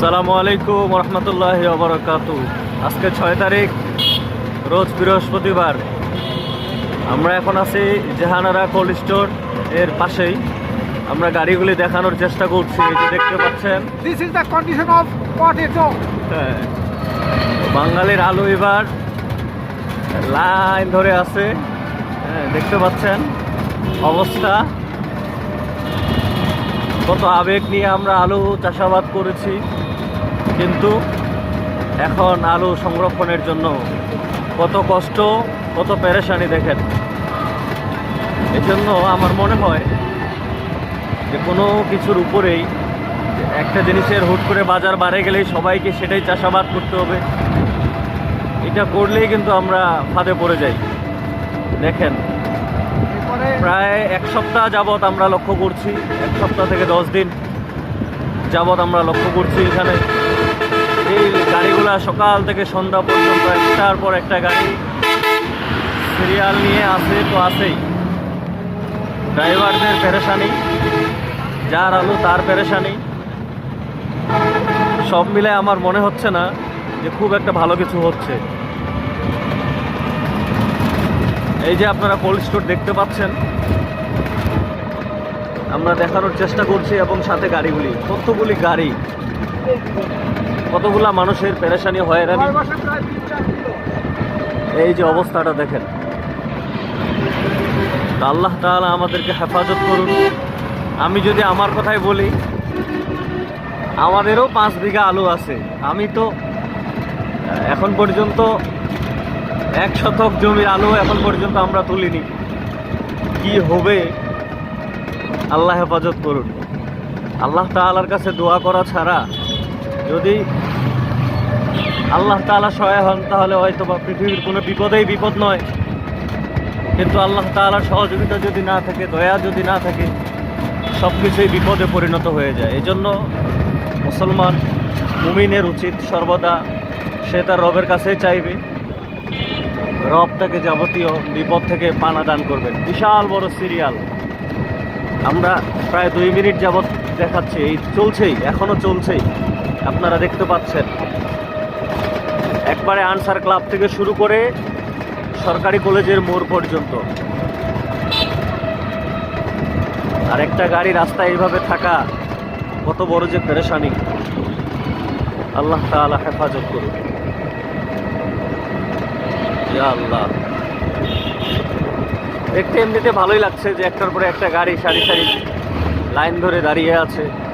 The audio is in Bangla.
আসসালামু আলাইকুম রহমতুল্লাহি ওয়া বারাকাতুহু। আজকে 6 তারিখ, রোজ বৃহস্পতিবার। আমরা এখন আছি জাহানারা কোল্ড স্টোর এর পাশেই। আমরা গাড়িগুলি দেখানোর চেষ্টা করছি, এই যে দেখতে পাচ্ছেন। This is the condition of potato. হ্যাঁ, বাঙালির আলু এবার লাইন ধরে আছে। হ্যাঁ, দেখতে পাচ্ছেন অবস্থা। কত আবেগ নিয়ে আমরা আলু চাষাবাদ করেছি, কিন্তু এখন আলু সংরক্ষণের জন্য কত কষ্ট, কত পেরেশানি দেখেন। এজন্য আমার মনে হয় যে কোনো কিছুর উপরেই একটা জিনিসের হুট করে বাজার বাড়ে গেলেই সবাইকে সেটাই চাষাবাদ করতে হবে, এটা করলেই কিন্তু আমরা ফাঁদে পড়ে যাই। দেখেন, প্রায় এক সপ্তাহ যাবৎ আমরা লক্ষ্য করছি, 1 সপ্তাহ থেকে 10 দিন যাবৎ আমরা লক্ষ্য করছি এখানে এই গাড়িগুলা সকাল থেকে সন্ধ্যা পর্যন্ত একটার পর একটা গাড়ি সিরিয়াল নিয়ে আসে তো আসেই। ড্রাইভারদের পেরেশানি, যার আলু তার পেরেশানি, সব মিলে আমার মনে হচ্ছে না যে খুব একটা ভালো কিছু হচ্ছে। এই যে আপনারা কোল্ড স্টোর দেখতে পাচ্ছেন, আমরা দেখানোর চেষ্টা করছি, এবং সাথে গাড়িগুলি, কতগুলি গাড়ি, কতগুলা মানুষের পেরেশানি হয়রানি। এই যে অবস্থাটা দেখেন। আল্লাহ তাআলা আমাদেরকে হেফাজত করুন। আমি যদি আমার কথাই বলি, আমাদেরও 5 বিঘা আলু আছে। আমি তো এখন পর্যন্ত 1 শতক জমির আলু এখন পর্যন্ত আমরা তুলিনি। কি হবে আল্লাহ হেফাজত করুন। আল্লাহ তাআলার কাছে দোয়া করা ছাড়া, যদি আল্লাহ তাআলা সহায় হন তাহলে হয়তো বা পৃথিবীর কোনো বিপদেই বিপদ নয়। কিন্তু আল্লাহ তাআলার সহযোগিতা যদি না থাকে, দয়া যদি না থাকে, সব কিছুই বিপদে পরিণত হয়ে যায়। এজন্য মুসলমান মুমিনের উচিত সর্বদা সে তার রবের কাছেই চাইবে, রব তাকে যাবতীয় বিপদ থেকে পানা দান করবেন। বিশাল বড় সিরিয়াল আমরা প্রায় 2 মিনিট যাবৎ দেখাচ্ছি, এই চলছেই, এখনো চলছেই, আপনারা দেখতে পাচ্ছেন। একবারে আনসার ক্লাব থেকে শুরু করে সরকারি কলেজের মোড় পর্যন্ত। আর একটা গাড়ি রাস্তায় এইভাবে থাকা কত বড় যে পেরেশানি। আল্লাহ তাআলা হেফাজত করুন। ইয়া আল্লাহ। দেখতে এমনিতে ভালোই লাগছে যে একটার পরে একটা গাড়ি সারি সারি লাইন ধরে দাঁড়িয়ে আছে।